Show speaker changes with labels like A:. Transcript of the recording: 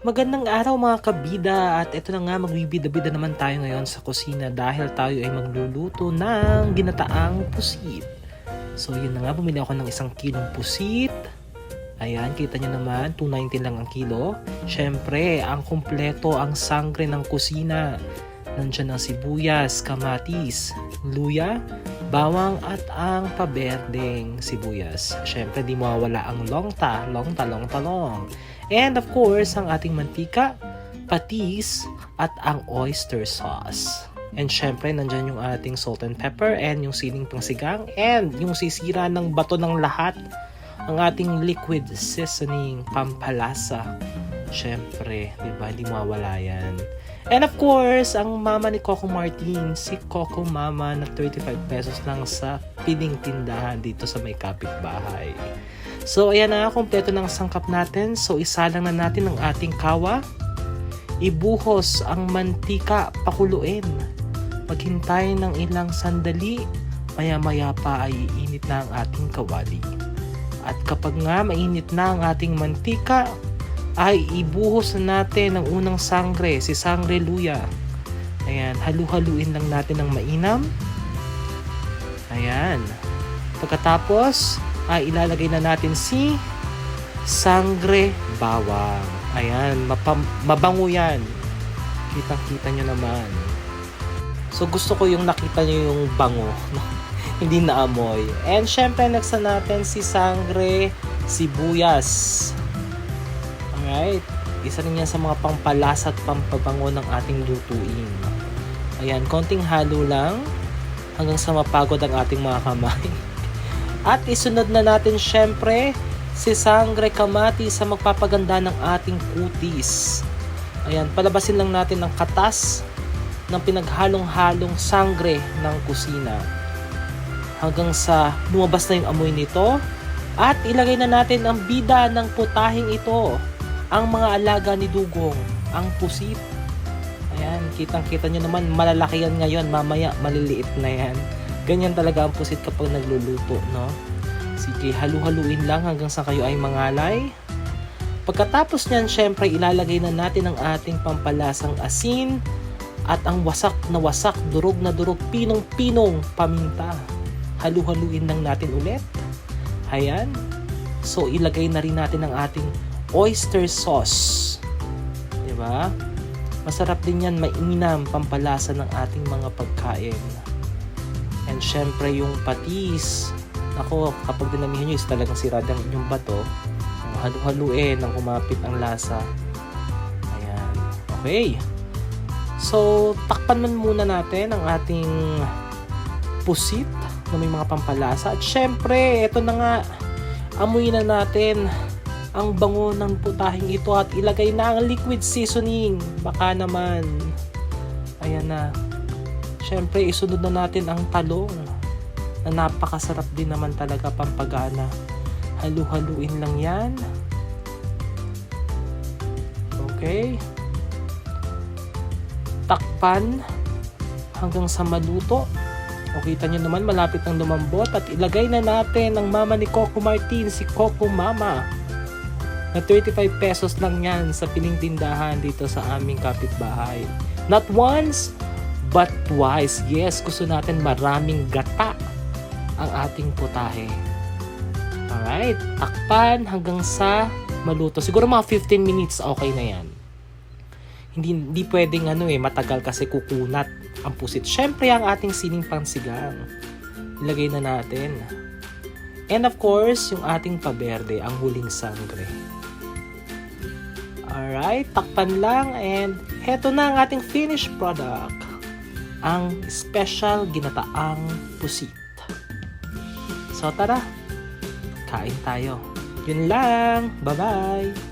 A: Magandang araw mga kabida at ito na nga magbibida-bida naman tayo ngayon sa kusina dahil tayo ay magluluto ng ginataang pusit. So yun na nga, bumili ako ng 1 kilong pusit. Ayan, kita nyo naman, 290 lang ang kilo. Siyempre, ang kumpleto ang sangre ng kusina. Nandiyan ang sibuyas, kamatis, luya, bawang at ang paberdeng sibuyas. Siyempre, di mawawala ang long talong. And of course, ang ating mantika, patis, at ang oyster sauce. And syempre, nandyan yung ating salt and pepper and yung siling pangsigang and yung sisira ng bato ng lahat, ang ating liquid seasoning pampalasa. Syempre, di ba? Hindi mawawala yan. And of course, ang mama ni Coco Martin, si Coco Mama na 35 pesos lang sa piling tindahan dito sa may kapitbahay. So, ayan na, kompleto ng sangkap natin. So, isalang na natin ang ating kawa. Ibuhos ang mantika, pakuluin. Maghintay ng ilang sandali, maya-maya pa ay iinit na ang ating kawali. At kapag nga mainit na ang ating mantika, ay ibuhos na natin ang unang sangre, si sangre luya. Ayan, halu-haluin lang natin ng mainam. Ayan. Pagkatapos, ay ilalagay na natin si sangre bawang. Ayan, mabango yan. Kitang-kita nyo naman. So gusto ko yung nakita nyo yung bango. Hindi na amoy. And syempre, next na natin si sangre sibuyas. Alright. Isa rin yan sa mga pampalasa at pampabango ng ating lutuin. Ayan, konting halo lang hanggang sa mapagod ang ating mga kamay. At isunod na natin syempre si sangre kamatis sa magpapaganda ng ating kutis. Ayan, palabasin lang natin ang katas ng pinaghalong-halong sangre ng kusina. Hanggang sa lumabas na yung amoy nito. At ilagay na natin ang bida ng putahing ito. Ang mga alaga ni Dugong, ang pusit. Ayan, kitang-kita nyo naman, malalaki yan ngayon. Mamaya, maliliit na yan. Ganyan talaga ang pusit kapag nagluluto, no? Sige, halu-haluin lang hanggang sa kayo ay mangalay. Pagkatapos niyan, syempre, ilalagay na natin ang ating pampalasang asin at ang wasak na wasak, durog na durog, pinong-pinong paminta. Halu-haluin lang natin ulit. Ayan. So, ilagay na rin natin ang ating oyster sauce. Diba? Masarap din yan, mainam, pampalasa ng ating mga pagkain. And syempre yung patis. Ako, kapag dinamihan nyo is talagang sirada ang inyong bato. Halu-haluin nang kumapit ang lasa. Ayan. Okay. So, takpan muna natin ang ating pusit na may mga pampalasa. At syempre, ito na nga. Amuyin na natin ang bango ng putahing ito at ilagay na ang liquid seasoning. Baka naman. Ayan na. Siyempre, isunod na natin ang talong na napakasarap din naman talaga pampagana. Halu-haluin lang yan. Okay. Takpan hanggang sa maluto. O kita nyo naman, malapit ng lumambot. At ilagay na natin ang mama ni Coco Martin, si Coco Mama. Na 35 pesos lang yan sa piling tindahan dito sa aming kapitbahay. Not once, but twice. Yes, gusto natin maraming gata ang ating putahe. Alright, takpan hanggang sa maluto. Siguro mga 15 minutes, okay na yan. Hindi pwedeng matagal kasi kukunat ang pusit. Syempre, ang ating siling pangsigang. Ilagay na natin. And of course, yung ating paberde, ang huling sangre. Alright, takpan lang and heto na ang ating finished product. Ang special ginataang pusit. So tara, kain tayo. Yun lang. Bye-bye!